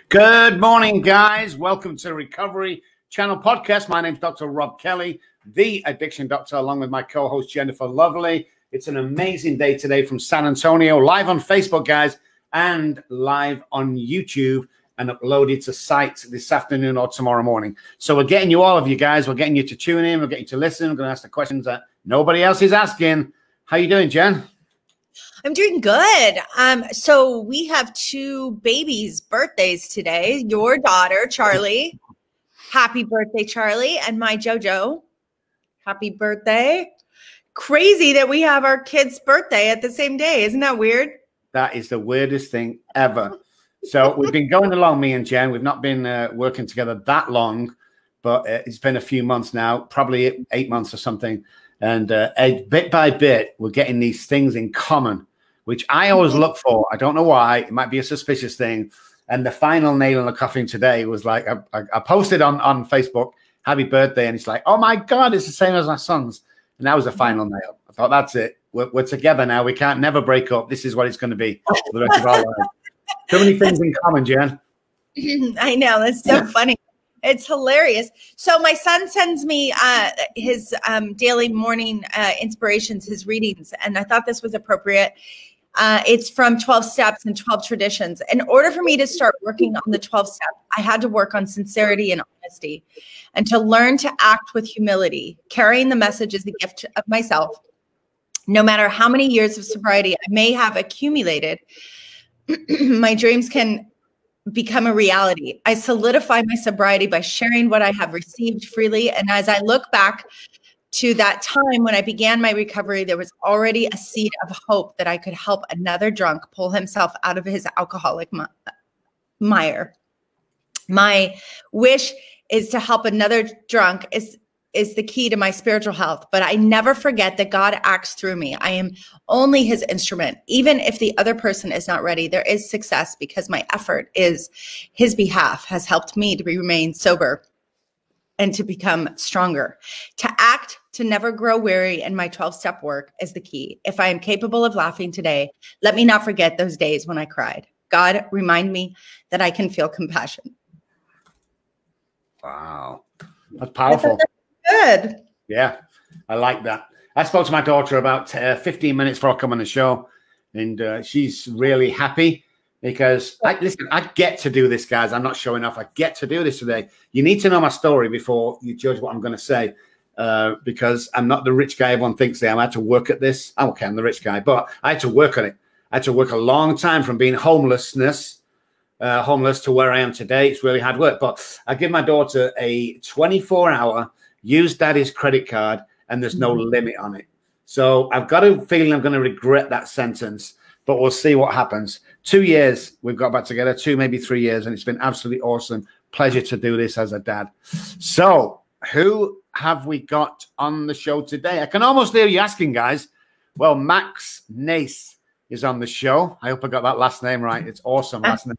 Good morning, guys. Welcome to the Recovery Channel podcast. My name's Dr. Rob Kelly, the addiction doctor, along with my co-host Jennifer Lovely. It's an amazing day today from San Antonio, live on Facebook, guys, and live on YouTube and uploaded to sites this afternoon or tomorrow morning. So we're getting you, all of you guys, we're getting you to tune in, we're getting you to listen. We're going to ask the questions that nobody else is asking. How you doing, Jen? I'm doing good. So we have two babies' birthdays today. Your daughter, Charlie. Happy birthday, Charlie. And my JoJo. Happy birthday. Crazy that we have our kid's birthday at the same day. Isn't that weird? That is the weirdest thing ever. So we've been going along, me and Jen. We've not been working together that long, but it's been a few months now, probably 8 months or something. And bit by bit, we're getting these things in common, which I always look for. I don't know why. It might be a suspicious thing. And the final nail in the coffin today was like, I posted on Facebook, happy birthday. And it's like, oh my God, it's the same as my son's. And that was the final nail. I thought, that's it. We're together now. We can't never break up. This is what it's going to be for the rest of our lives. So many things in common, Jen. I know. That's so funny. It's hilarious. So my son sends me his daily morning inspirations, his readings, and I thought this was appropriate. It's from 12 Steps and 12 Traditions. In order for me to start working on the 12 Steps, I had to work on sincerity and honesty and to learn to act with humility. Carrying the message is a gift of myself. No matter how many years of sobriety I may have accumulated, my dreams can become a reality. I solidify my sobriety by sharing what I have received freely. And as I look back to that time when I began my recovery, there was already a seed of hope that I could help another drunk pull himself out of his alcoholic mire. My wish is to help another drunk is the key to my spiritual health, but I never forget that God acts through me. I am only his instrument. Even if the other person is not ready, there is success because my effort is his behalf has helped me to remain sober and to become stronger. To act, to never grow weary in my 12-step work is the key. If I am capable of laughing today, let me not forget those days when I cried. God, remind me that I can feel compassion. Wow. That's powerful. Good. Yeah, I like that. I spoke to my daughter about 15 minutes before I come on the show, and she's really happy because, listen, I get to do this, guys. I'm not showing off. I get to do this today. You need to know my story before you judge what I'm going to say because I'm not the rich guy everyone thinks I am. I had to work at this. Okay, I'm the rich guy, but I had to work on it. I had to work a long time from being homeless to where I am today. It's really hard work, but I give my daughter a 24-hour use daddy's credit card, and there's no limit on it. So I've got a feeling I'm going to regret that sentence, but we'll see what happens. 2 years we've got back together, 2, maybe 3 years, and it's been absolutely awesome. Pleasure to do this as a dad. So who have we got on the show today? I can almost hear you asking, guys. Well, Max Nijst is on the show. I hope I got that last name right. It's awesome last name.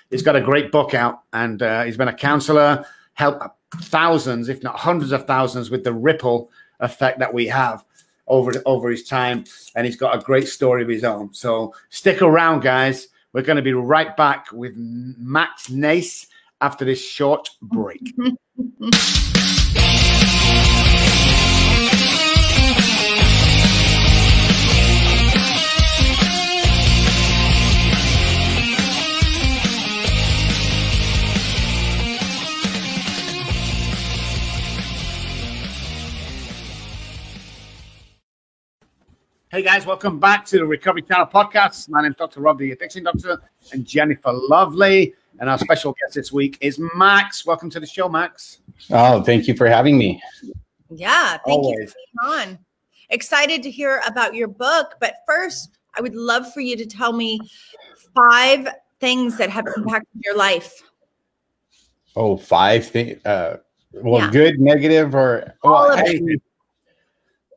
He's got a great book out, and he's been a counselor, helped thousands, if not hundreds of thousands, with the ripple effect that we have over his time. And he's got a great story of his own. So stick around, guys. We're going to be right back with Max Nijst after this short break. Hey guys, welcome back to the Recovery Channel podcast. My name is Dr. Robb, the addiction doctor, and Jennifer Lovely. And our special guest this week is Max. Welcome to the show, Max. Oh, thank you for having me. Yeah, thank you for being on. Excited to hear about your book. But first, I would love for you to tell me 5 things that have impacted your life. Oh, 5 things. Well, good, negative, or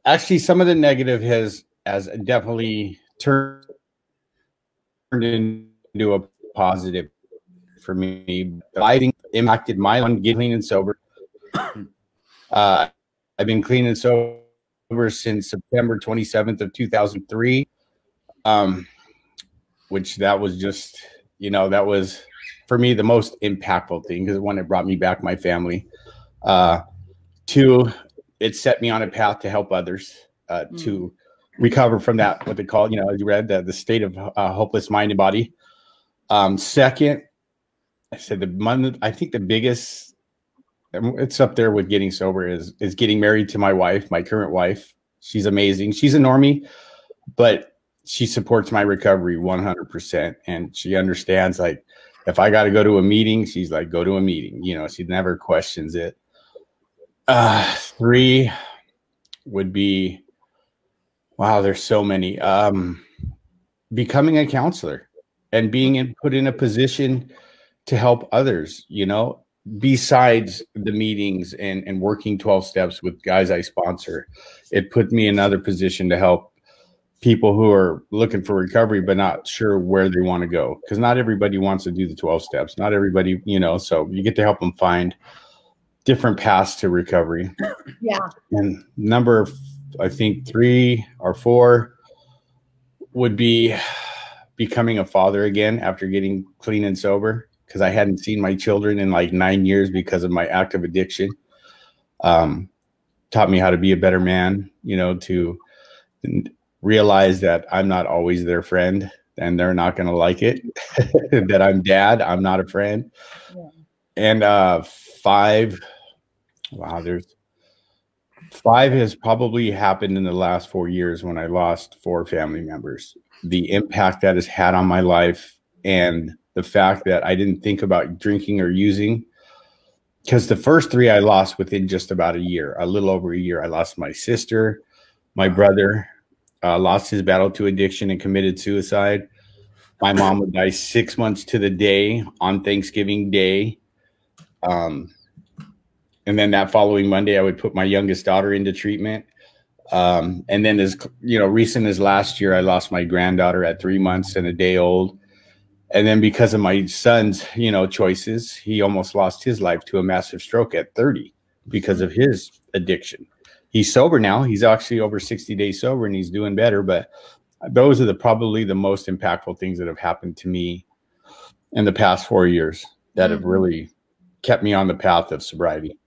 actually, some of the negative has definitely turned into a positive for me. I think impacted my on getting clean and sober. I've been clean and sober since September 27th of 2003. Which that was just, that was for me, the most impactful thing, because one, it brought me back my family. Two, it set me on a path to help others to recover from that, what they call, you know, as you read, the state of hopeless mind and body. Second, I said I think the biggest, it's up there with getting sober, is getting married to my wife, my current wife. She's amazing. She's a normie, but she supports my recovery 100%. And she understands, like, if I got to go to a meeting, she's like, go to a meeting. You know, she never questions it. Three would be, wow, there's so many. Becoming a counselor and being put in a position to help others, you know, besides the meetings and working 12 steps with guys I sponsor. It put me in another position to help people who are looking for recovery but not sure where they want to go, because not everybody wants to do the 12 steps. Not everybody, you know, so you get to help them find different paths to recovery. Yeah. And number, I think 3 or 4 would be becoming a father again after getting clean and sober, because I hadn't seen my children in like 9 years because of my active addiction. Taught me how to be a better man, you know, to realize that I'm not always their friend and they're not going to like it, that I'm dad, I'm not a friend. Yeah. And 5, wow, there's 5 has probably happened in the last 4 years when I lost 4 family members. The impact that has had on my life, and the fact that I didn't think about drinking or using, because the first 3 I lost within just about a year, a little over a year. I lost my sister, my brother, lost his battle to addiction and committed suicide. My mom would die 6 months to the day on Thanksgiving Day. And then that following Monday, I would put my youngest daughter into treatment. And then, as you know, recent as last year, I lost my granddaughter at 3 months and a day old. And then because of my son's, you know, choices, he almost lost his life to a massive stroke at 30 because of his addiction. He's sober now. He's actually over 60 days sober and he's doing better. But those are probably the most impactful things that have happened to me in the past 4 years that have really kept me on the path of sobriety.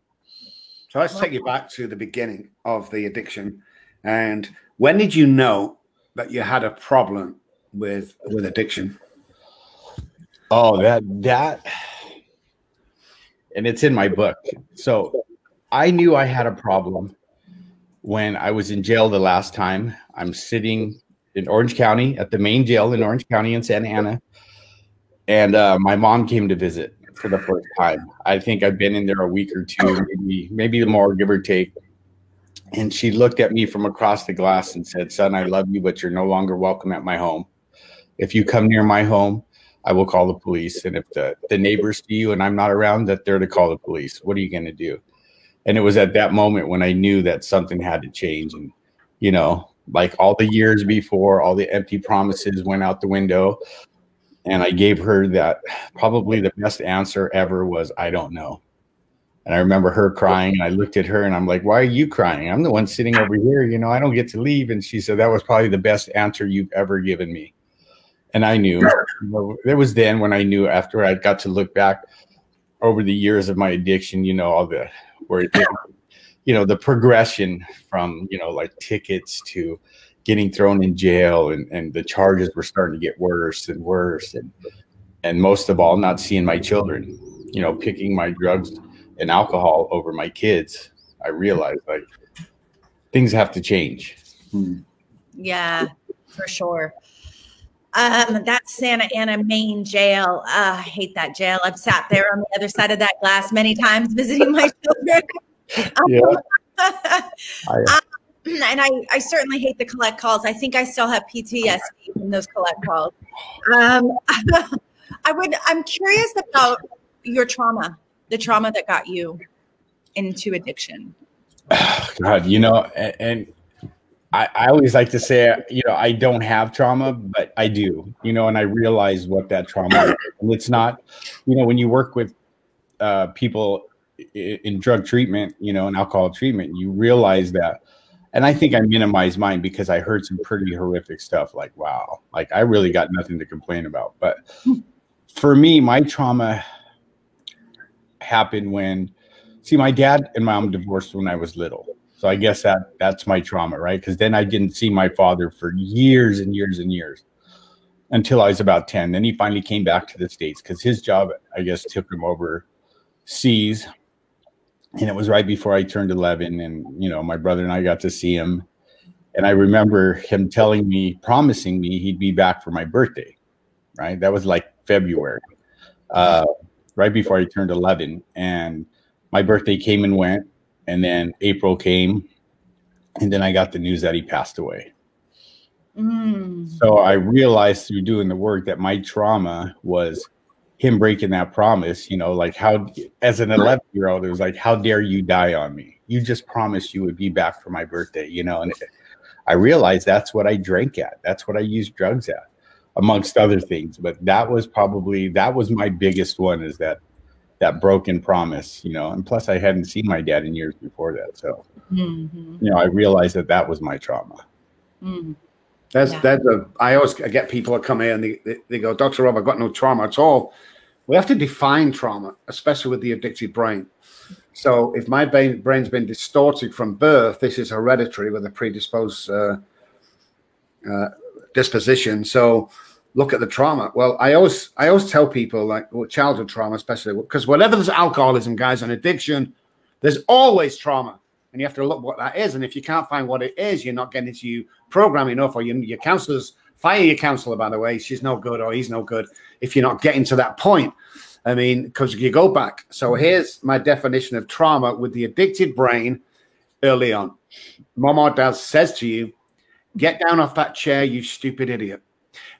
So let's take you back to the beginning of the addiction. And when did you know that you had a problem with addiction? Oh, that, and it's in my book. So I knew I had a problem when I was in jail the last time. I'm sitting in Orange County at the main jail in Orange County in Santa Ana. And my mom came to visit for the first time. I think I've been in there a week or two, maybe more, give or take. And she looked at me from across the glass and said, "Son, I love you, but you're no longer welcome at my home. If you come near my home, I will call the police. And if the neighbors see you and I'm not around, that they're to call the police. What are you going to do?" And it was at that moment when I knew that something had to change. And, you know, like all the years before, all the empty promises went out the window. And I gave her that probably the best answer ever was, "I don't know." And I remember her crying, and I looked at her and I'm like, "Why are you crying? I'm the one sitting over here. You know, I don't get to leave." And she said, "That was probably the best answer you've ever given me." And I knew. You know, it was then when I knew, after I got to look back over the years of my addiction, you know, all the, where, you know, the progression from, you know, like tickets to getting thrown in jail, and the charges were starting to get worse and worse. And most of all, not seeing my children, you know, picking my drugs and alcohol over my kids. I realized, like, things have to change. Yeah, for sure. That Santa Ana main jail. I hate that jail. I've sat there on the other side of that glass many times visiting my children. And I certainly hate the collect calls. I think I still have PTSD from those collect calls. I'm curious about your trauma, the trauma that got you into addiction. God, you know, and I always like to say, you know, I don't have trauma, but I do, you know, and I realize what that trauma is. And it's not, you know, when you work with people in drug treatment, you know, and alcohol treatment, you realize that. And I think I minimize mine because I heard some pretty horrific stuff, like, wow, like I really got nothing to complain about. But for me, my trauma happened when, see, my dad and my mom divorced when I was little. So I guess that's my trauma, right? Because then I didn't see my father for years and years and years until I was about 10. Then he finally came back to the States because his job, I guess, took him overseas. And it was right before I turned 11. And, you know, my brother and I got to see him. And I remember him telling me, promising me he'd be back for my birthday, right? That was like February, right before I turned 11. And my birthday came and went. And then April came. And then I got the news that he passed away. So I realized through doing the work that my trauma was him breaking that promise, you know, like how, as an 11-year-old, it was like, how dare you die on me? You just promised you would be back for my birthday, you know? And I realized that's what I drank at. That's what I used drugs at, amongst other things. But that was my biggest one, is that broken promise, you know? And plus I hadn't seen my dad in years before that. So, you know, I realized that was my trauma. I always get people that come here and they go, Dr. Robb, I've got no trauma at all. We have to define trauma, especially with the addicted brain. So if my brain's been distorted from birth, this is hereditary with a predisposed disposition. So look at the trauma. Well, I always tell people, like, childhood trauma, especially because whatever there's alcoholism, guys, and addiction, there's always trauma. And you have to look what that is. And if you can't find what it is, you're not getting into you program enough, or your counselors, fire your counselor, by the way, she's no good or he's no good if you're not getting to that point. I mean, because you go back. So here's my definition of trauma with the addicted brain early on. Mom or dad says to you, get down off that chair, you stupid idiot.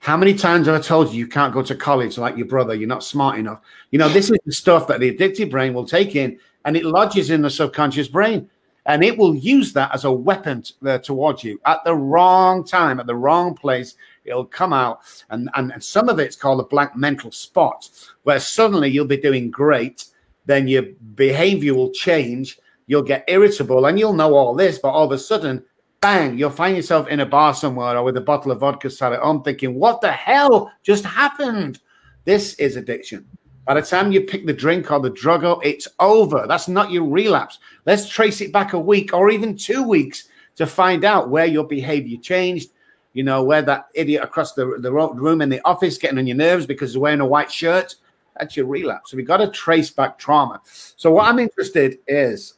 How many times have I told you can't go to college like your brother? You're not smart enough. You know, this is the stuff that the addicted brain will take in, and it lodges in the subconscious brain. And it will use that as a weapon towards you at the wrong time, at the wrong place. It'll come out. And some of it's called a blank mental spot, where suddenly you'll be doing great. Then your behavior will change. You'll get irritable and you'll know all this. But all of a sudden, bang, you'll find yourself in a bar somewhere or with a bottle of vodka sat at home thinking, what the hell just happened? This is addiction. By the time you pick the drink or the drug up, it's over. That's not your relapse. Let's trace it back a week or even 2 weeks to find out where your behavior changed. You know, where that idiot across the room in the office getting on your nerves because he's wearing a white shirt, that's your relapse. So we've got to trace back trauma. So what I'm interested is,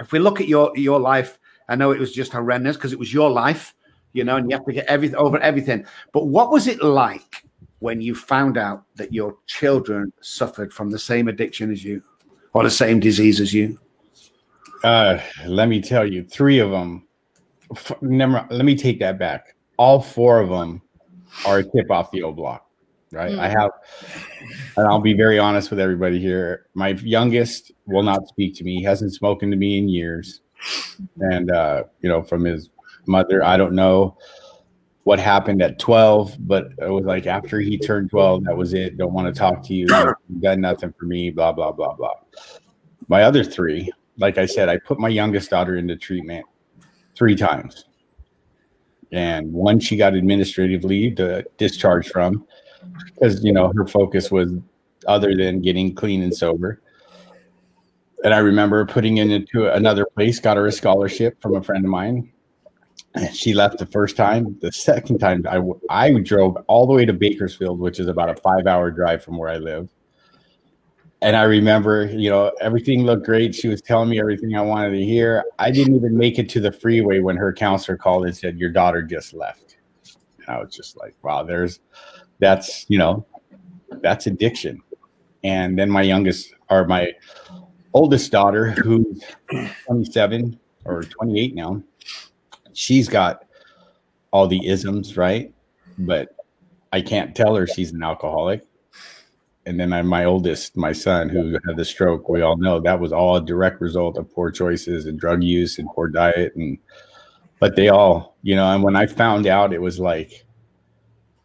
if we look at your life, I know it was just horrendous because it was your life, you know, and you have to get over everything. But what was it like when you found out that your children suffered from the same addiction as you or the same disease as you? Let me tell you, 3 of them. Let me take that back. All 4 of them are a tip off the old block, right? I have, and I'll be very honest with everybody here. My youngest will not speak to me. He hasn't spoken to me in years. And, you know, from his mother, I don't know what happened at 12, but it was like after he turned 12, that was it. Don't want to talk to you. You've done nothing for me, blah, blah, blah, blah. My other 3, like I said, I put my youngest daughter into treatment 3 times. And one she got administrative leave to discharge from because, you know, her focus was other than getting clean and sober. And I remember putting it into another place, got her a scholarship from a friend of mine. And she left the first time. The second time, I drove all the way to Bakersfield, which is about a 5-hour drive from where I live. And I remember, you know, everything looked great. She was telling me everything I wanted to hear. I didn't even make it to the freeway when her counselor called and said, your daughter just left. And I was just like, wow, that's addiction. And then my oldest daughter, who's 27 or 28 now, she's got all the isms, right? But I can't tell her she's an alcoholic. And then my oldest, my son, who had the stroke, we all know that was all a direct result of poor choices and drug use and poor diet. But they all, you know, and when I found out, it was like,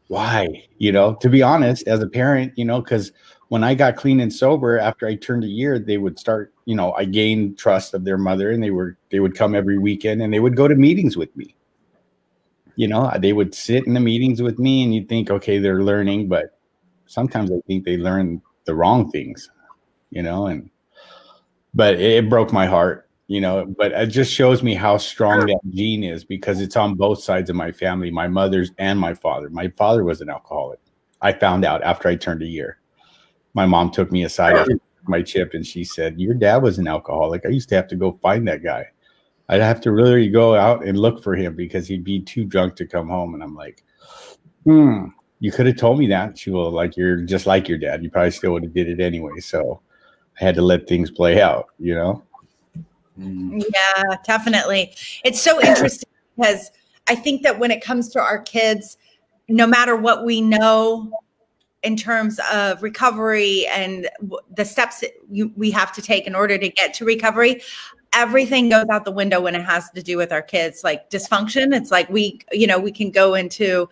why? You know, to be honest, as a parent, you know, because when I got clean and sober after I turned a year, they would start, you know, I gained trust of their mother, and they would come every weekend and they would go to meetings with me. You know, they would sit in the meetings with me, and you'd think, okay, they're learning, but sometimes I think they learn the wrong things, you know, but it broke my heart, you know, but it just shows me how strong that gene is, because it's on both sides of my family, my mother's and my father. My father was an alcoholic. I found out after I turned a year. My mom took me aside after my chip, and she said, your dad was an alcoholic. I used to have to go find that guy. I'd have to really go out and look for him because he'd be too drunk to come home. And I'm like, you could have told me that. She was like, you're just like your dad. You probably still would have did it anyway. So I had to let things play out, you know? Yeah, definitely. It's so interesting because I think that when it comes to our kids, no matter what we know in terms of recovery and the steps that we have to take in order to get to recovery, everything goes out the window when it has to do with our kids. Like dysfunction, it's like we can go into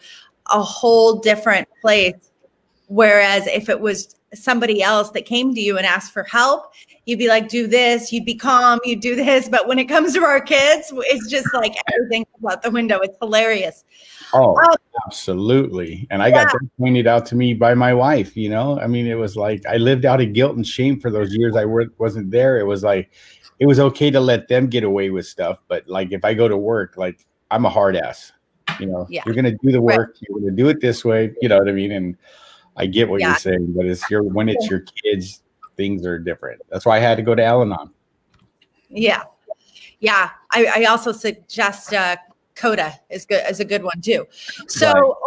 a whole different place. Whereas if it was somebody else that came to you and asked for help, you'd be like, do this, you'd be calm, you'd do this. But when it comes to our kids, it's just like everything goes out the window. It's hilarious. Oh, absolutely. And I got that pointed out to me by my wife, you know? I mean, it was like I lived out of guilt and shame for those years I wasn't there. It was like, it was okay to let them get away with stuff. But like, if I go to work, like I'm a hard ass, you know, you're going to do the work, you're going to do it this way. You know what I mean? And I get what you're saying, but when it's your kids, things are different. That's why I had to go to Al-Anon. Yeah. Yeah. I also suggest, Coda is a good one too. So,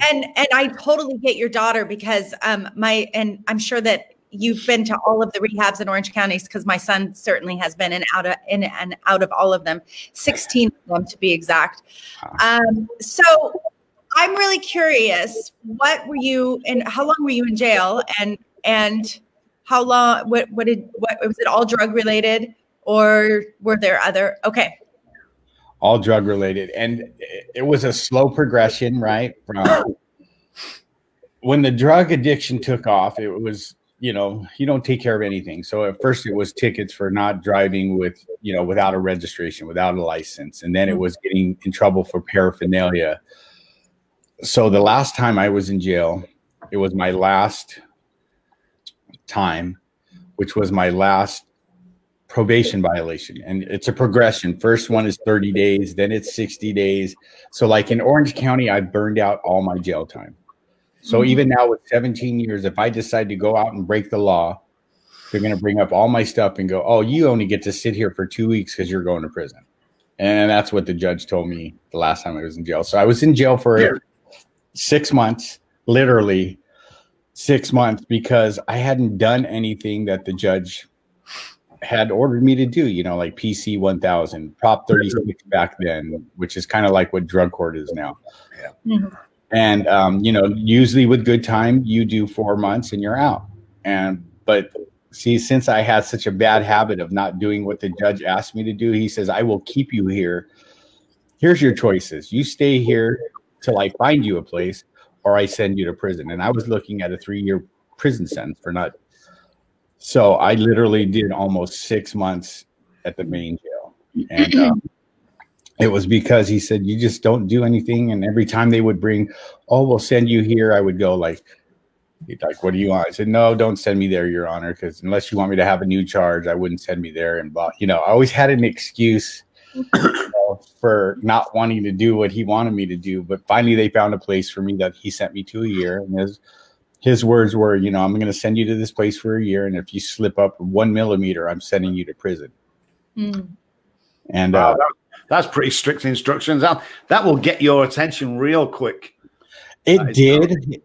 and I totally get your daughter because, and I'm sure that you've been to all of the rehabs in Orange County, because my son certainly has been in and out of all of them, 16 of them to be exact. So I'm really curious, what were you and how long were you in jail, and how long, what was it all drug related, or were there other? Okay. All drug related. And it was a slow progression, right? From when the drug addiction took off, it was, you know, you don't take care of anything. So at first it was tickets for not driving without a registration, without a license. And then it was getting in trouble for paraphernalia. So the last time I was in jail, it was my last time, which was my last probation violation. And it's a progression. First one is 30 days, then it's 60 days. So like in Orange County, I burned out all my jail time. So even now with 17 years, if I decide to go out and break the law, they're going to bring up all my stuff and go, oh, you only get to sit here for 2 weeks because you're going to prison. And that's what the judge told me the last time I was in jail. So I was in jail for 6 months, literally 6 months, because I hadn't done anything that the judge had ordered me to do, you know, like PC 1000, Prop 36 back then, which is kind of like what drug court is now. And, you know, usually with good time, you do 4 months and you're out. But see, since I had such a bad habit of not doing what the judge asked me to do, he says, I will keep you here. Here's your choices. You stay here till I find you a place, or I send you to prison. And I was looking at a 3-year prison sentence for not. So I literally did almost 6 months at the main jail. And it was because he said, you just don't do anything. And every time they would bring, oh, we'll send you here, I would go like, what do you want? I said, no, don't send me there, Your Honor, because unless you want me to have a new charge, I wouldn't send me there. And blah, you know, I always had an excuse for not wanting to do what he wanted me to do. But finally, they found a place for me that he sent me to a year. And his words were, you know, I'm going to send you to this place for a year. And if you slip up 1 millimeter, I'm sending you to prison. And that's pretty strict instructions. That will get your attention real quick. It did.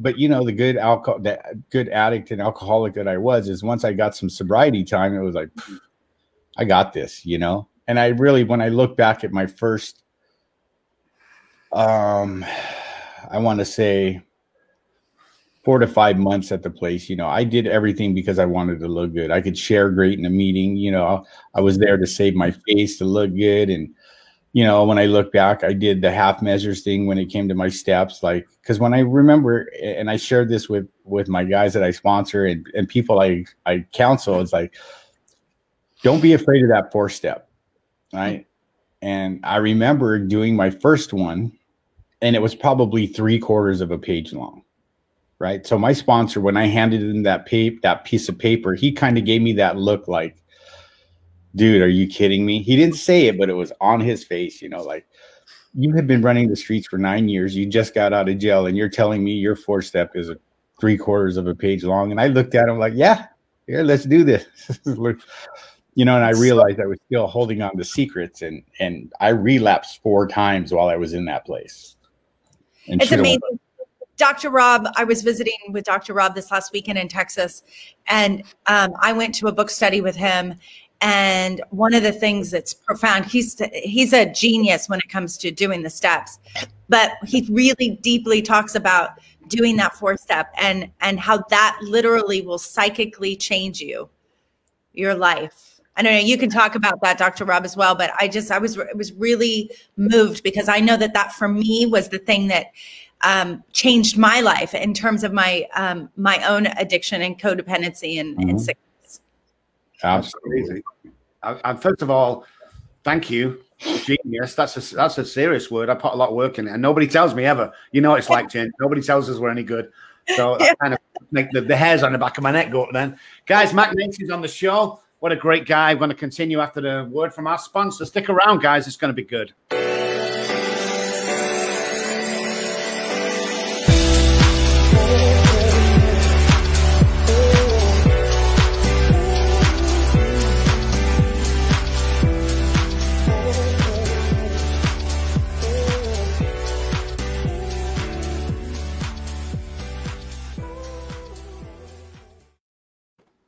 But you know, the good addict and alcoholic that I was, is once I got some sobriety time, it was like, I got this, you know? And I really, when I look back at my first, I want to say 4 to 5 months at the place, you know, I did everything because I wanted to look good. I could share great in a meeting, you know, I was there to save my face, to look good. And, you know, when I look back, I did the half measures thing when it came to my steps, like, because when I remember, and I shared this with my guys that I sponsor and people I counsel, it's like, don't be afraid of that 4-step. Right. And I remember doing my first one, and it was probably 3/4 of a page long. right? So my sponsor, when I handed him that piece of paper, he kind of gave me that look like, dude, are you kidding me? He didn't say it, but it was on his face, you know, like, you have been running the streets for 9 years. You just got out of jail, and you're telling me your 4-step is 3/4 of a page long. And I looked at him like, yeah, here, let's do this. You know, and I realized I was still holding on to secrets, and I relapsed 4 times while I was in that place. And it's amazing. Dr. Robb, I was visiting with Dr. Robb this last weekend in Texas, and I went to a book study with him. And one of the things that's profound, he's a genius when it comes to doing the steps, but he really deeply talks about doing that 4-step and how that literally will psychically change your life. I don't know, you can talk about that, Dr. Robb, as well, but I was really moved, because I know that for me was the thing that changed my life in terms of my own addiction and codependency and sickness. Absolutely. And first of all, thank you, genius. That's a serious word. I put a lot of work in it, and nobody tells me ever. You know what it's like, Jen. Nobody tells us we're any good. So I kind of make the hairs on the back of my neck go up then. Guys, Mac Nijst is on the show. What a great guy. I'm going to continue after the word from our sponsor. Stick around, guys. It's going to be good.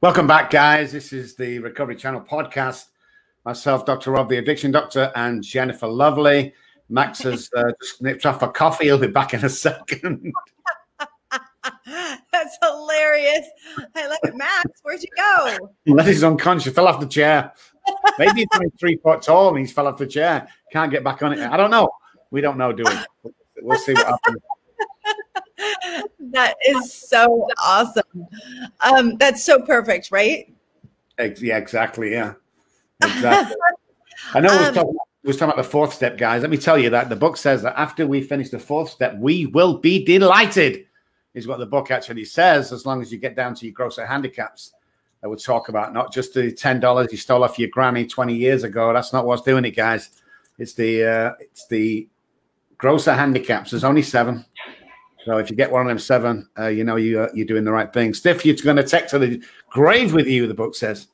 Welcome back, guys. This is the Recovery Channel podcast. Myself, Dr. Robb, the Addiction Doctor, and Jennifer Lovely. Max has just nipped off for coffee. He'll be back in a second. That's hilarious. I love it. Max, where'd you go? Unless he's unconscious, fell off the chair. Maybe he's only 3 foot tall and he's fell off the chair. Can't get back on it. I don't know. We don't know, do we? We'll see what happens. That is so awesome. That's so perfect, right? Yeah, exactly. Yeah, exactly. I know we was talking about the 4th step, guys. Let me tell you that the book says that after we finish the 4th step, we will be delighted, is what the book actually says, as long as you get down to your grosser handicaps that we talk about, not just the $10 you stole off your granny 20 years ago. That's not what's doing it, guys. It's the grosser handicaps. There's only 7. So if you get one of them 7, you know you're doing the right thing. Stiff, you're going to take to the grave with you, the book says.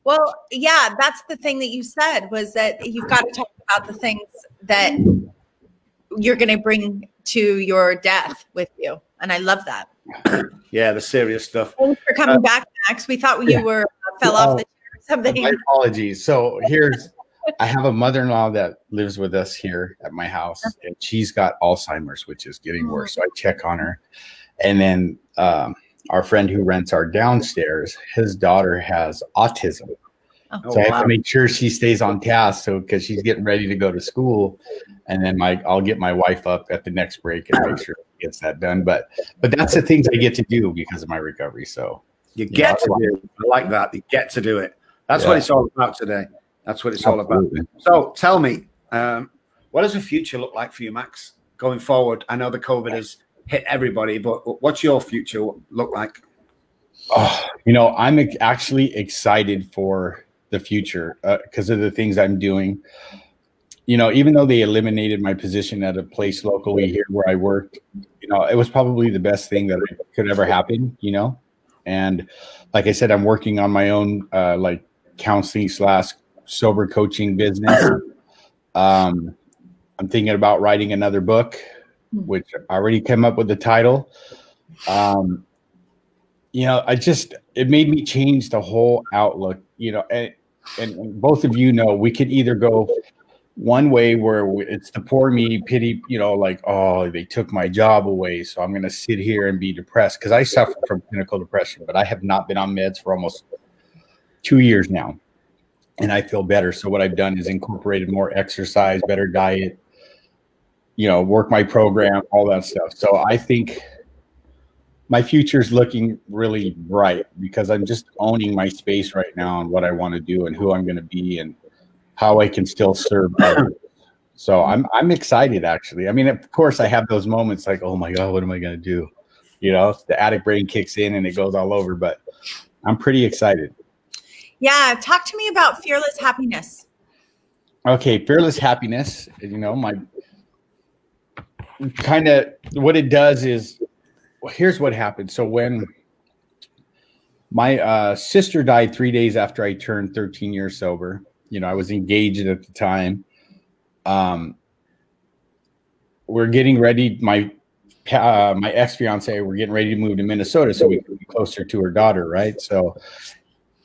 Well, yeah, that's the thing that you said, was that you've got to talk about the things that you're going to bring to your death with you. And I love that. Yeah, the serious stuff. Thanks for coming back, Max. We thought you were fell off the chair or something. My apologies. So I have a mother-in-law that lives with us here at my house, and she's got Alzheimer's, which is getting worse. So I check on her. And then our friend who rents our downstairs, his daughter has autism. So I have to make sure she stays on task. So because she's getting ready to go to school, and then I'll get my wife up at the next break and make sure she gets that done. But that's the things I get to do because of my recovery. So you get to do it. I like that. You get to do it. That's what it's all about today. That's what it's all about. So tell me, what does the future look like for you, Max, going forward? I know the COVID has hit everybody, but what's your future look like? Oh, you know, I'm actually excited for the future because of the things I'm doing. You know, even though they eliminated my position at a place locally here where I worked, you know, it was probably the best thing that could ever happen, you know. And like I said, I'm working on my own like counseling / sober coaching business. I'm thinking about writing another book, which I already came up with the title. You know, it made me change the whole outlook, you know, and both of you know, we could either go one way where it's the poor me pity, you know, like, oh, they took my job away, so I'm going to sit here and be depressed, because I suffer from clinical depression, but I have not been on meds for almost 2 years now. And I feel better. So what I've done is incorporated more exercise, better diet, you know, work my program, all that stuff. So I think my future is looking really bright because I'm just owning my space right now and what I want to do and who I'm going to be and how I can still serve others. So I'm excited, actually. I mean, of course, I have those moments like, oh my God, what am I going to do? you know, the addict brain kicks in and it goes all over. But I'm pretty excited. Yeah. Talk to me about fearless happiness. Okay. Fearless happiness, you know, my kind of what it does is, well, here's what happened. So when my sister died 3 days after I turned 13 years sober, you know, I was engaged at the time. We're getting ready. My ex-fiance, we're getting ready to move to Minnesota so we can be closer to her daughter, right? So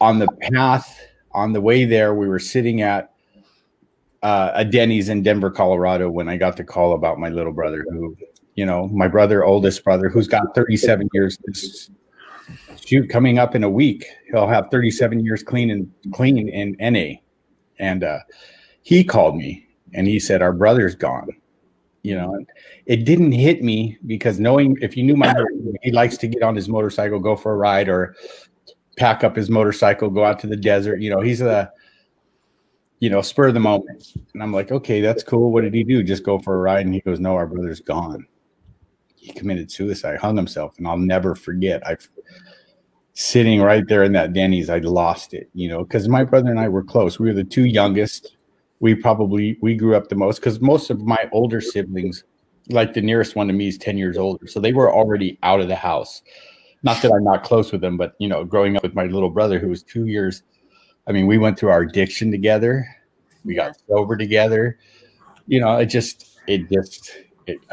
on the path, on the way there, we were sitting at a Denny's in Denver, Colorado, when I got the call about my little brother, who, you know, my oldest brother, who's got 37 years. Coming up in a week, he'll have 37 years clean in NA. And he called me and he said, our brother's gone. You know, it didn't hit me because knowing, if you knew my brother, he likes to get on his motorcycle, go for a ride, or pack up his motorcycle, go out to the desert. You know, he's a, you know, spur of the moment. And I'm like, okay, that's cool. What did he do? Just go for a ride? And he goes, no, our brother's gone. He committed suicide, hung himself. And I'll never forget. Sitting right there in that Denny's, I lost it, you know, because my brother and I were close. We were the two youngest. We grew up the most, because most of my older siblings, like the nearest one to me is 10 years older. So they were already out of the house. Not that I'm not close with them, but, you know, growing up with my little brother, who was 2 years, I mean, we went through our addiction together. We got sober together. You know, I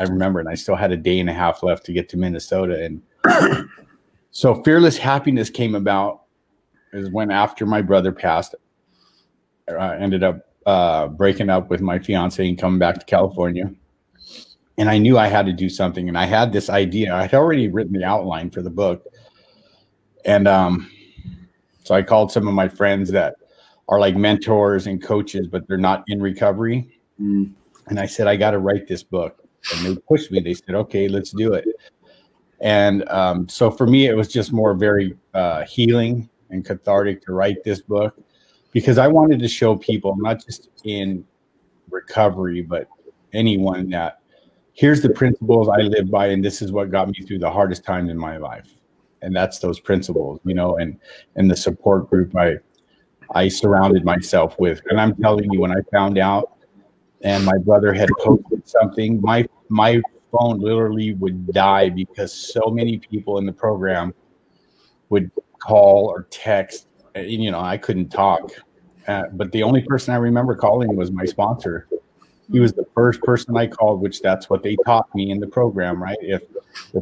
remember, and I still had a day and a half left to get to Minnesota. And so fearless happiness came about is when, after my brother passed, I ended up breaking up with my fiance and coming back to California. And I knew I had to do something. And I had this idea. I had already written the outline for the book. And so I called some of my friends that are like mentors and coaches, but they're not in recovery. And I said, I got to write this book. And they pushed me. They said, okay, let's do it. And so for me, it was just more very healing and cathartic to write this book, because I wanted to show people, not just in recovery, but anyone, that here's the principles I live by, and this is what got me through the hardest time in my life. And that's those principles, you know, and the support group I surrounded myself with. And I'm telling you, when I found out and my brother had posted something, my phone literally would die, because so many people in the program would call or text. You know, I couldn't talk, but the only person I remember calling was my sponsor. He was the first person I called, which that's what they taught me in the program, right? If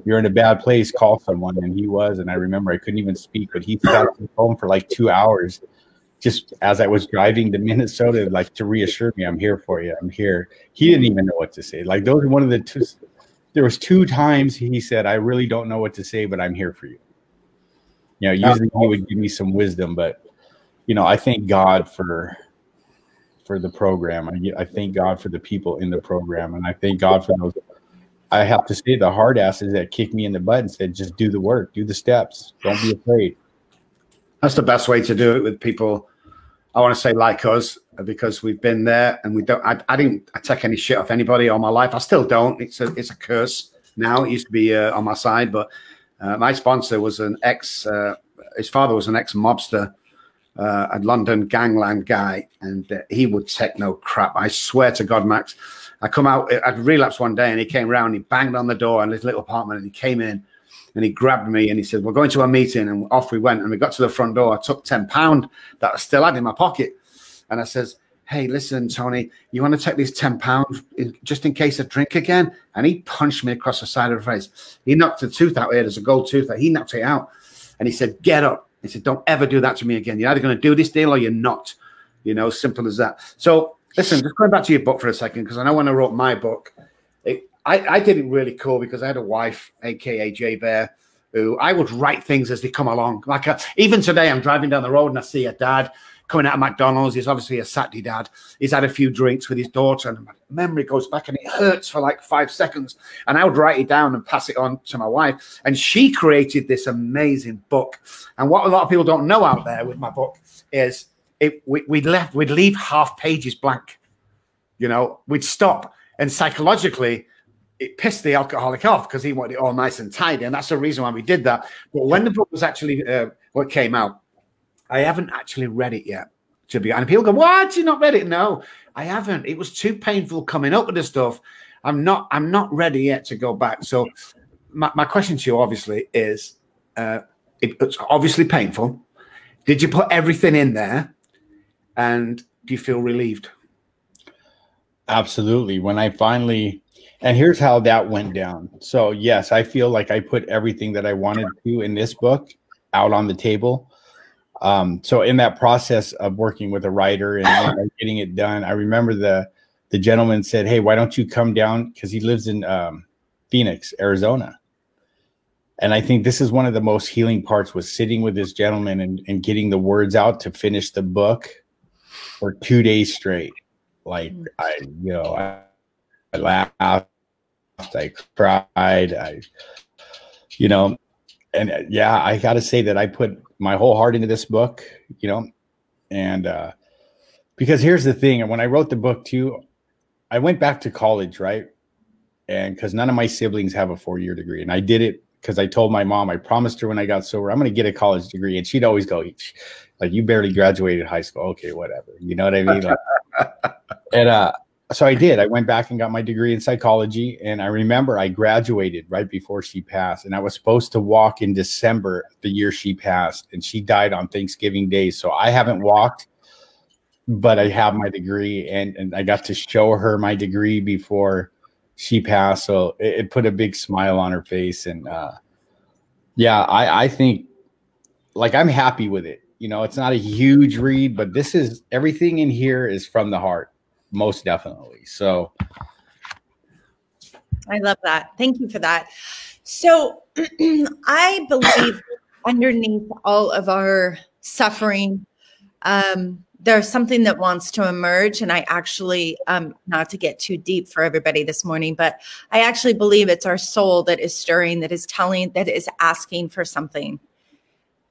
you're in a bad place, call someone. And he was. And I remember I couldn't even speak, but he sat on the phone for like 2 hours, just as I was driving to Minnesota, like to reassure me, I'm here for you. I'm here. He didn't even know what to say. Like, those are one of the two. There was 2 times he said, I really don't know what to say, but I'm here for you. You know, usually he would give me some wisdom, but, you know, I thank God for the program. I thank God for the people in the program. And I thank God for those, I have to say, the hard asses that kicked me in the butt and said, just do the work, do the steps. Don't be afraid. That's the best way to do it with people, I want to say, like us, because we've been there, and we don't. I didn't take any shit off anybody all my life. I still don't. It's a curse now. It used to be on my side, but my sponsor was an his father was an ex-mobster, a London gangland guy, and he would take no crap. I swear to God, Max. I'd relapsed one day, and he came round. He banged on the door in his little apartment, and he came in. And he grabbed me and he said, we're going to a meeting. And off we went. And we got to the front door. I took £10 that I still had in my pocket. And I says, hey, listen, Tony, you want to take these £10 just in case I drink again? And he punched me across the side of the face. He knocked the tooth out here. There's a gold tooth. He knocked it out. And he said, get up. He said, don't ever do that to me again. You're either going to do this deal or you're not. You know, simple as that. So listen, just going back to your book for a second, because I know when I wrote my book, I did it really cool, because I had a wife, a.k.a. Jay Bear, who I would write things as they come along. Like even today, I'm driving down the road and I see a dad coming out of McDonald's. He's obviously a Saturday dad. He's had a few drinks with his daughter, and my memory goes back and it hurts for like 5 seconds. And I would write it down and pass it on to my wife. And she created this amazing book. And what a lot of people don't know out there with my book is we'd leave half pages blank. You know, we'd stop. And psychologically, it pissed the alcoholic off because he wanted it all nice and tidy, and that's the reason why we did that. But when the book was actually what came out, I haven't actually read it yet. To be, and people go, "What? You not read it?" No, I haven't. It was too painful coming up with the stuff. I'm not ready yet to go back. So my question to you, obviously, is it's obviously painful. Did you put everything in there, and do you feel relieved? Absolutely. When I finally, and here's how that went down. So yes, I feel like I put everything that I wanted to in this book out on the table. So in that process of working with a writer and getting it done, I remember the gentleman said, "Hey, why don't you come down?" Because he lives in Phoenix, Arizona. And I think this is one of the most healing parts, was sitting with this gentleman and getting the words out to finish the book for 2 days straight. Like I laughed, I cried, and yeah, I got to say that I put my whole heart into this book, and because here's the thing. And when I wrote the book too, I went back to college, right? And because none of my siblings have a 4-year degree, and I did it because I told my mom, I promised her when I got sober, I'm going to get a college degree. And she'd always go, like, "You barely graduated high school." Okay, whatever. You know what I mean? Like, and so I did. I went back and got my degree in psychology. And I remember I graduated right before she passed. And I was supposed to walk in December, the year she passed. And she died on Thanksgiving Day. So I haven't walked, but I have my degree. And I got to show her my degree before she passed. So it put a big smile on her face. And yeah, I think, like, I'm happy with it. It's not a huge read, but this is, everything in here is from the heart, most definitely. So I love that. Thank you for that. So I believe underneath all of our suffering, there's something that wants to emerge. And I actually, not to get too deep for everybody this morning, but I actually believe it's our soul that is stirring, that is telling, that is asking for something.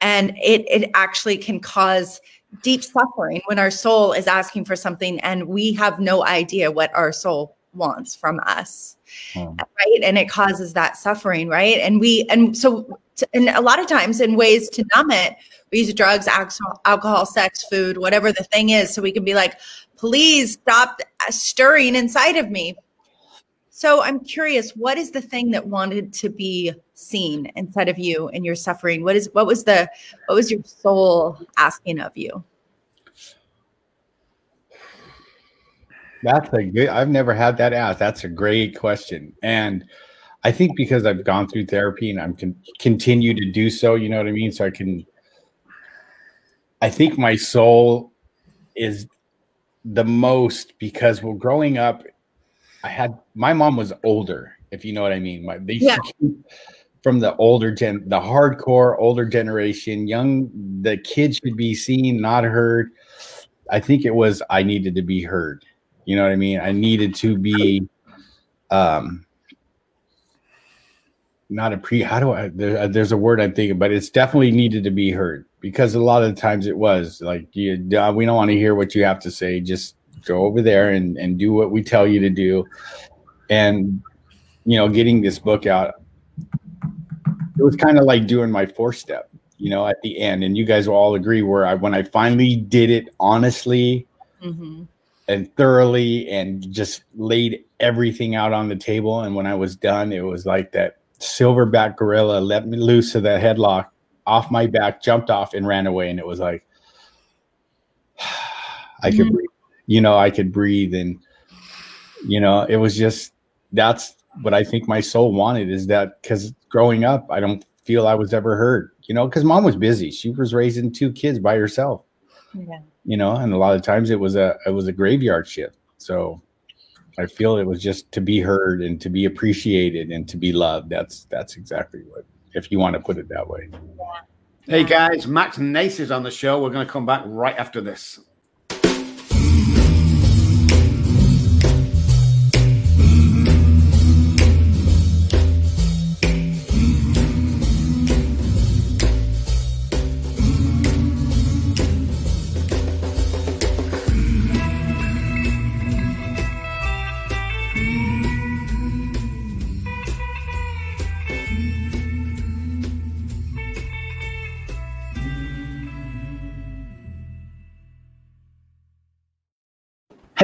And it actually can cause deep suffering when our soul is asking for something and we have no idea what our soul wants from us. Right. And it causes that suffering. Right. And so a lot of times, in ways to numb it, we use drugs, alcohol, sex, food, whatever the thing is. So we can be like, "Please stop stirring inside of me." So I'm curious, what is the thing that wanted to be seen inside of you in your suffering? What was your soul asking of you? That's I've never had that asked. That's a great question. And I think because I've gone through therapy and I'm continue to do so, you know what I mean? So I think my soul is the most, because growing up, my mom was older, if you know what I mean. From the older the hardcore older generation, the kids should be seen, not heard. I think it was, I needed to be heard. You know what I mean? I needed to be, there's a word I'm thinking, but it's definitely needed to be heard, because a lot of the times it was like, we don't want to hear what you have to say. Just go over there and do what we tell you to do. And, getting this book out, it was kind of like doing my 4-step, at the end. And you guys will all agree, when I finally did it honestly and thoroughly and just laid everything out on the table. And when I was done, it was like that silverback gorilla let me loose of the headlock off my back, jumped off and ran away. And it was like, I could breathe, I could breathe. And, it was just, that's what I think my soul wanted, is that, because growing up, I don't feel I was ever heard, because mom was busy. She was raising 2 kids by herself, and a lot of times it was a graveyard shift. So I feel it was just to be heard and to be appreciated and to be loved. That's exactly what, if you want to put it that way. Hey guys, Max and Nijst is on the show. We're going to come back right after this.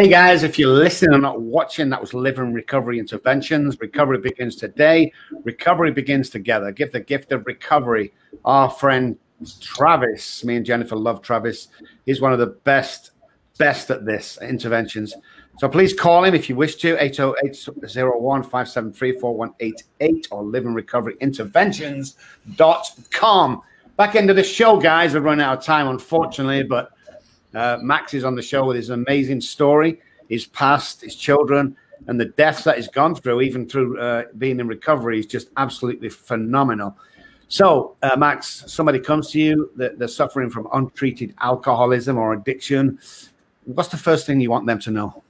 Hey guys, if you're listening and not watching, that was Live and Recovery Interventions. Recovery begins today. Recovery begins together. Give the gift of recovery. Our friend Travis, me and Jennifer love Travis. He's one of the best at this, interventions. So please call him if you wish to, 808-01-573-4188 or liveandrecoveryinterventions.com. Back into the show, guys. We're running out of time, unfortunately, but Max is on the show with his amazing story, his past, his children, and the deaths that he's gone through, even through being in recovery, is just absolutely phenomenal. So, Max, somebody comes to you, they're suffering from untreated alcoholism or addiction. What's the first thing you want them to know?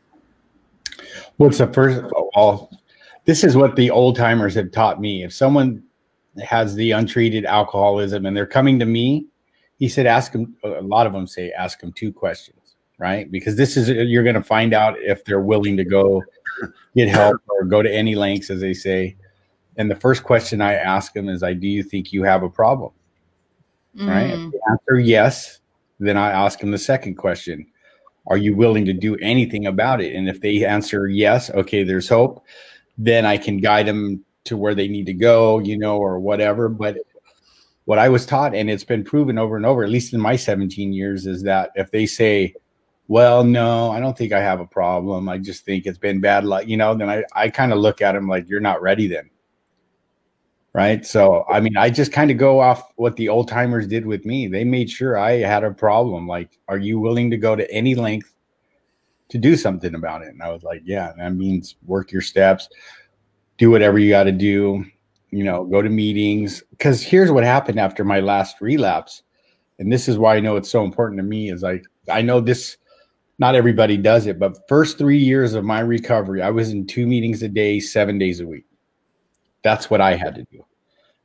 What's the first? Well, this is what the old timers have taught me. If someone has the untreated alcoholism and they're coming to me, he said, ask them, a lot of them say, ask them 2 questions, right? Because this is, you're going to find out if they're willing to go get help or go to any lengths, as they say. And the first question I ask them is, do you think you have a problem? Right? If they answer yes, then I ask them the second question. Are you willing to do anything about it? And if they answer yes, okay, there's hope. Then I can guide them to where they need to go, or whatever. But what I was taught, and it's been proven over and over, at least in my 17 years, is that if they say, well, no, I don't think I have a problem, I just think it's been bad luck, then I kind of look at them like, you're not ready then. Right. So, I mean, I just kind of go off what the old timers did with me. They made sure I had a problem. Like, are you willing to go to any length to do something about it? And I was like, yeah, that means work your steps, do whatever you got to do, go to meetings. Because here's what happened after my last relapse. And this is why I know it's so important to me, is like, I know this, not everybody does it, but first 3 years of my recovery, I was in 2 meetings a day, 7 days a week. That's what I had to do.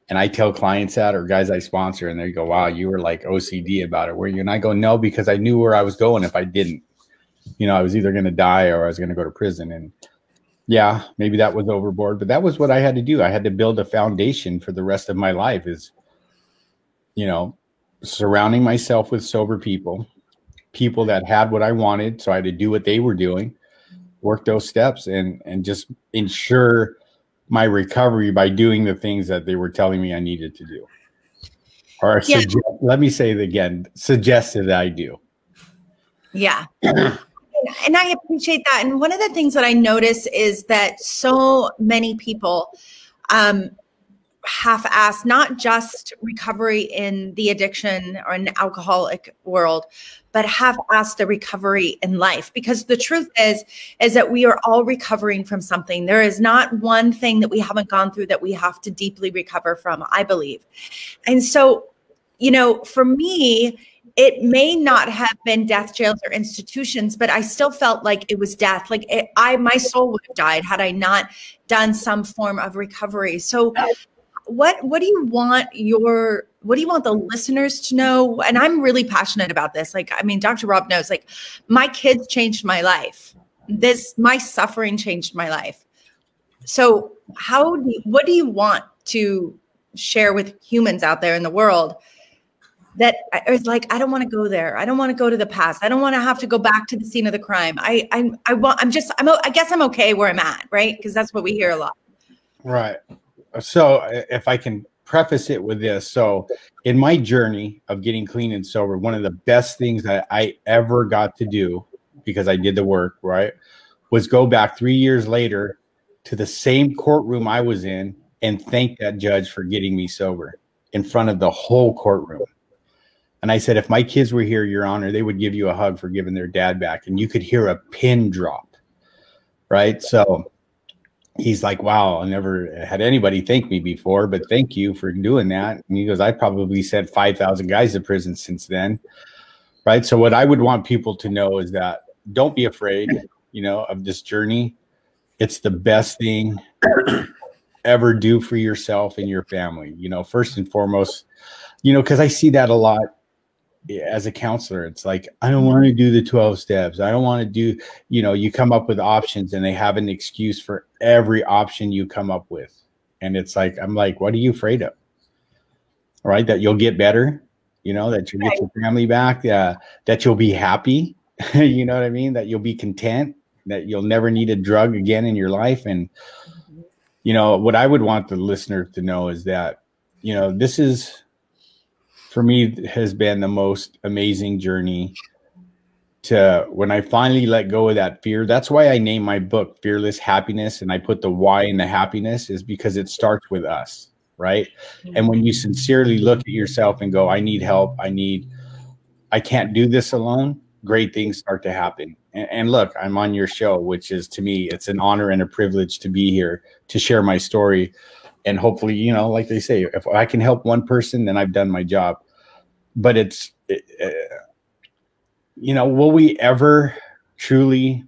And I tell clients that, or guys I sponsor, and they go, wow, you were like OCD about it, were you? And I go, no, because I knew where I was going if I didn't. I was either going to die or I was going to go to prison. And yeah, maybe that was overboard, but that was what I had to do. I had to build a foundation for the rest of my life, is, surrounding myself with sober people that had what I wanted. So I had to do what they were doing, work those steps, and just ensure my recovery by doing the things that they were telling me I needed to do. Or let me say it again, suggested that I do. Yeah. And I appreciate that. And one of the things that I notice is that so many people half-ass not just recovery in the addiction or in the alcoholic world, but half-ass the recovery in life. Because the truth is that we are all recovering from something. There is not one thing that we haven't gone through that we have to deeply recover from, I believe. And so, for me, it may not have been death jails or institutions, but I still felt like it was death. Like my soul would have died had I not done some form of recovery. So what do you want the listeners to know? And I'm really passionate about this. Like, I mean, Dr. Robb knows, like, my kids changed my life. My suffering changed my life. So what do you want to share with humans out there in the world that is like, I don't want to go there. I don't want to go to the past. I don't want to have to go back to the scene of the crime. I guess I'm okay where I'm at, right? Because that's what we hear a lot. Right. So if I can preface it with this. So in my journey of getting clean and sober, one of the best things that I ever got to do, because I did the work, right, was go back 3 years later to the same courtroom I was in and thank that judge for getting me sober in front of the whole courtroom. And I said, if my kids were here, Your Honor, they would give you a hug for giving their dad back. And you could hear a pin drop, right? So he's like, wow, I never had anybody thank me before, but thank you for doing that. And he goes, I probably sent 5,000 guys to prison since then, right? So what I would want people to know is that don't be afraid, of this journey. It's the best thing ever do for yourself and your family, first and foremost, because I see that a lot as a counselor. It's like, I don't want to do the 12 steps. I don't want to do, you come up with options and they have an excuse for every option you come up with. And it's like, I'm like, what are you afraid of? All right. That you'll get better, that you'll get your family back, that you'll be happy, You know what I mean? That you'll be content, that you'll never need a drug again in your life. And, you know, what I would want the listener to know is that, you know, this is, for me, has been the most amazing journey to when I finally let go of that fear. That's why I named my book Fearless Happiness. And I put the why in the happiness is because it starts with us, right? And when you sincerely look at yourself and go, I need help, I can't do this alone, great things start to happen. And look, I'm on your show, which is, to me, it's an honor and a privilege to be here to share my story. And hopefully, you know, like they say, if I can help one person, then I've done my job. But you know, will we ever truly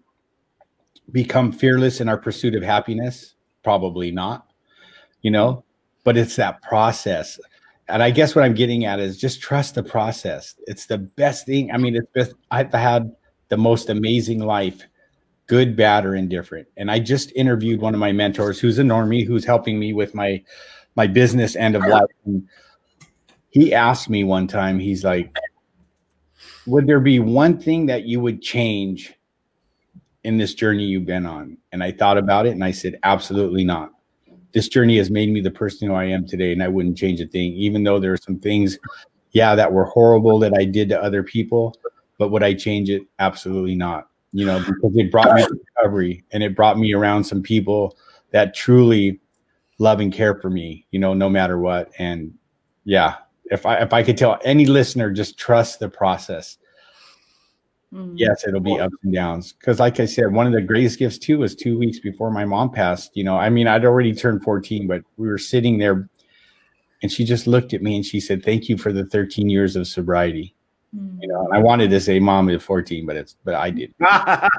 become fearless in our pursuit of happiness? Probably not, you know, but it's that process. And I guess what I'm getting at is just trust the process. It's the best thing. I mean, I've had the most amazing life, good, bad, or indifferent. And I just interviewed one of my mentors who's a normie, who's helping me with my business end of life. And he asked me one time, he's like, would there be one thing that you would change in this journey you've been on? And I thought about it and I said, absolutely not. This journey has made me the person who I am today, and I wouldn't change a thing, even though there are some things, that were horrible that I did to other people. But would I change it? Absolutely not. You know, because it brought me to recovery, and it brought me around some people that truly love and care for me, you know, no matter what. And yeah, if I could tell any listener, just trust the process. Yes, it'll be ups and downs. Because like I said, one of the greatest gifts too was 2 weeks before my mom passed. You know, I mean, I'd already turned 14, but we were sitting there and she just looked at me and she said, thank you for the 13 years of sobriety. You know, and I wanted to say mom is 14, but I didn't. Not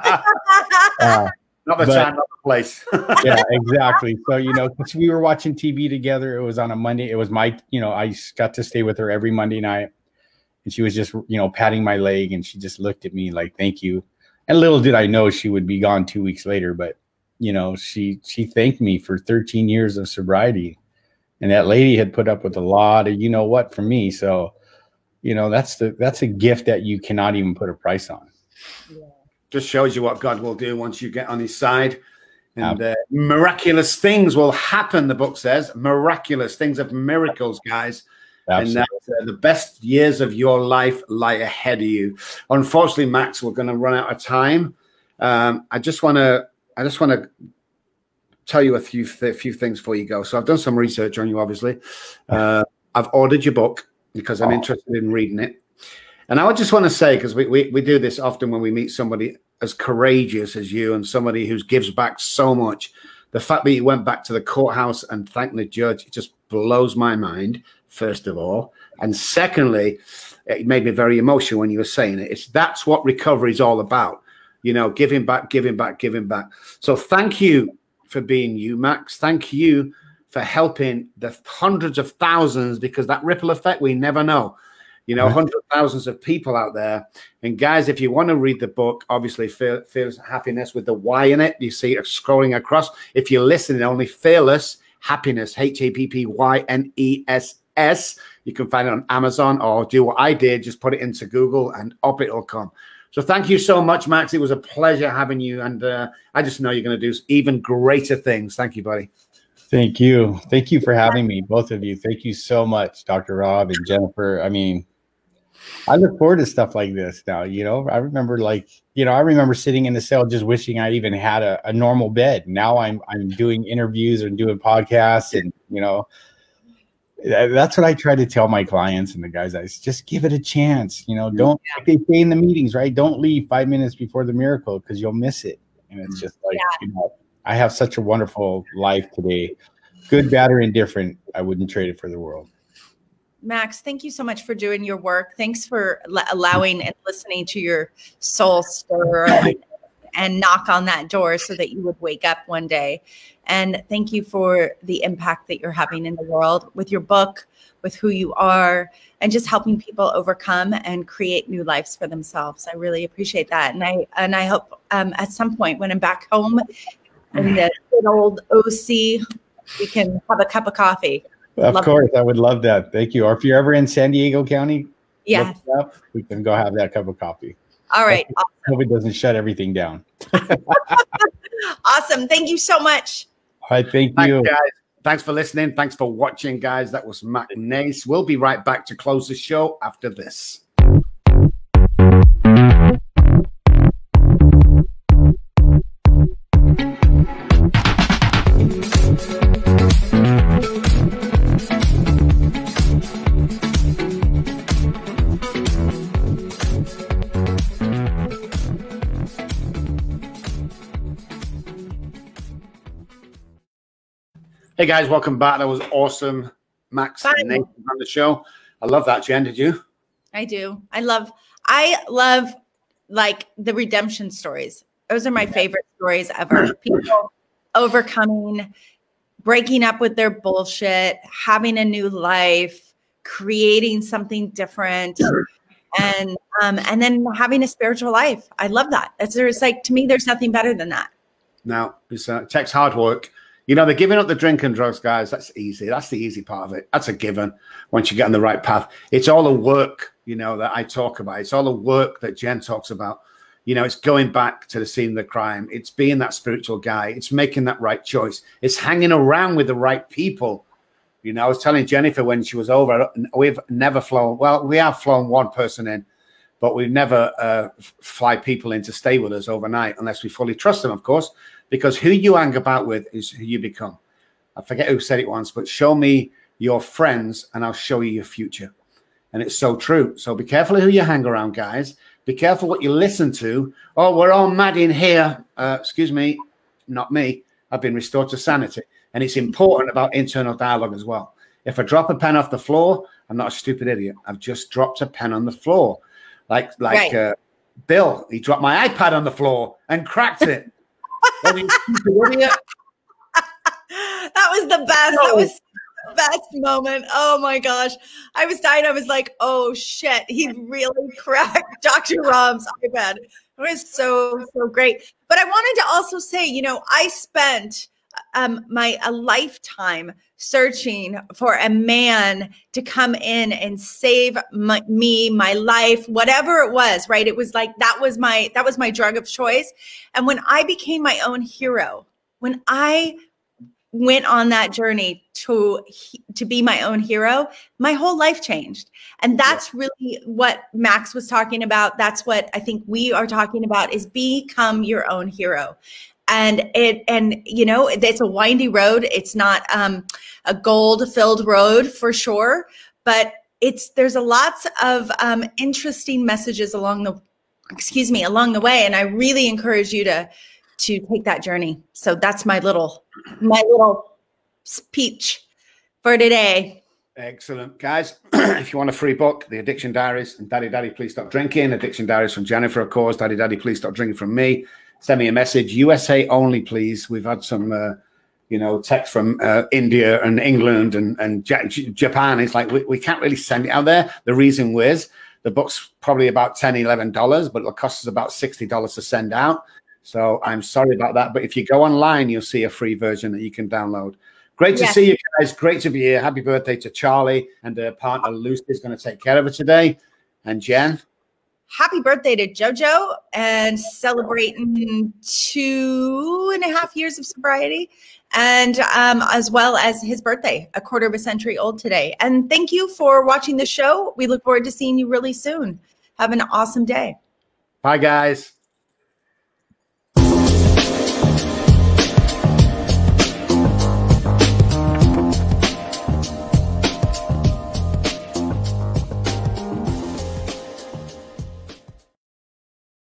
the time, not the place. Yeah, exactly. So, you know, we were watching TV together. It was on a Monday. It was my, you know, I got to stay with her every Monday night. And she was just, you know, patting my leg, and she just looked at me like, thank you. And little did I know she would be gone 2 weeks later. But, you know, she thanked me for 13 years of sobriety. And that lady had put up with a lot of, you know what, from me. So, you know, that's a gift that you cannot even put a price on. Yeah. Just shows you what God will do once you get on his side. And miraculous things will happen, the book says. Miraculous things of miracles, guys. Absolutely. And that the best years of your life lie ahead of you. Unfortunately, Max, we're going to run out of time. I just want to tell you a few things before you go. So I've done some research on you, obviously. I've ordered your book because I'm interested in reading it. And I would just want to say, because we do this often when we meet somebody as courageous as you and somebody who gives back so much. The fact that you went back to the courthouse and thanked the judge, it just blows my mind, first of all. And secondly, it made me very emotional when you were saying it. That's what recovery is all about. You know, giving back, giving back, giving back. So thank you for being you, Max. Thank you for helping the hundreds of thousands, because that ripple effect, we never know. You know, hundreds of thousands of people out there. And guys, if you want to read the book, obviously Fearless Happiness with the Y in it, you see it scrolling across. If you're listening, only Fearless Happiness, HAPPYNESS. You can find it on Amazon, or do what I did, just put it into Google and up it'll come. So thank you so much, Max. It was a pleasure having you. And I just know you're going to do even greater things. Thank you, buddy. Thank you. Thank you for having me, both of you. Thank you so much, Dr. Robb and Jennifer. I mean, I look forward to stuff like this now. You know, I remember sitting in the cell just wishing I even had a normal bed. Now I'm doing interviews and doing podcasts, and, you know, that's what I try to tell my clients and the guys. I just give it a chance. You know, don't, like they say in the meetings, right? Don't leave 5 minutes before the miracle, because you'll miss it. And it's just like, you know, I have such a wonderful life today. Good, bad, or indifferent, I wouldn't trade it for the world. Max, thank you so much for doing your work. Thanks for allowing and listening to your soul stir and knock on that door so that you would wake up one day. And thank you for the impact that you're having in the world with your book, with who you are, and just helping people overcome and create new lives for themselves. I really appreciate that. And I hope at some point when I'm back home in the good old OC, we can have a cup of coffee. Of course, I would love that. Thank you. Or if you're ever in San Diego County, we can go have that cup of coffee. All right. Hope it doesn't shut everything down. Awesome. Thank you so much. All right. Thank you. Guys. Thanks for listening. Thanks for watching, guys. That was Mac Nijst. We'll be right back to close the show after this. Hey guys, welcome back. That was awesome. Max and Nathan on the show. I love that, Jen. Did you? I do. I love like the redemption stories. Those are my favorite stories ever. People overcoming, breaking up with their bullshit, having a new life, creating something different, and then having a spiritual life. I love that. It's like, to me, there's nothing better than that. Now, it takes hard work. You know, they're giving up the drink and drugs, guys. That's easy. That's the easy part of it. That's a given once you get on the right path. It's all the work, you know, that I talk about. It's all the work that Jen talks about. You know, it's going back to the scene of the crime. It's being that spiritual guy. It's making that right choice. It's hanging around with the right people. You know, I was telling Jennifer when she was over, we've never flown. Well, we have flown one person in, but we never fly people in to stay with us overnight unless we fully trust them, of course. Because who you hang about with is who you become. I forget who said it once, but show me your friends and I'll show you your future. And it's so true. So be careful who you hang around, guys. Be careful what you listen to. Oh, we're all mad in here. Excuse me, not me. I've been restored to sanity. And it's important about internal dialogue as well. If I drop a pen off the floor, I'm not a stupid idiot. I've just dropped a pen on the floor. Like right. Bill, he dropped my iPad on the floor and cracked it. That was the best. That was the best moment. Oh my gosh. I was dying. I was like, oh shit. He really cracked Dr. Robb's iPad. It was so great. But I wanted to also say, you know, I spent a lifetime searching for a man to come in and save my life, whatever it was, right? It was like, that was my drug of choice. And when I became my own hero, when I went on that journey to be my own hero, my whole life changed. And that's really what Max was talking about. That's what I think we are talking about, is become your own hero. And you know, it's a windy road. It's not a gold-filled road for sure, but there's a lots of interesting messages along the way. And I really encourage you to take that journey. So that's my little speech for today. Excellent, guys. If you want a free book, The Addiction Diaries and Daddy, Please Stop Drinking. Addiction Diaries from Jennifer, of course. Daddy, Please Stop Drinking from me. Send me a message. USA only, please. We've had some, text from India and England and Japan. It's like we can't really send it out there. The reason was the book's probably about $10, $11, but it'll cost us about $60 to send out. So I'm sorry about that. But if you go online, you'll see a free version that you can download. Great to see you guys. Great to be here. Happy birthday to Charlie. And her partner Lucy is going to take care of her today. And Jen? Happy birthday to JoJo, and celebrating 2.5 years of sobriety, and as well as his birthday, a quarter of a century old today. And thank you for watching the show. We look forward to seeing you really soon. Have an awesome day. Bye, guys.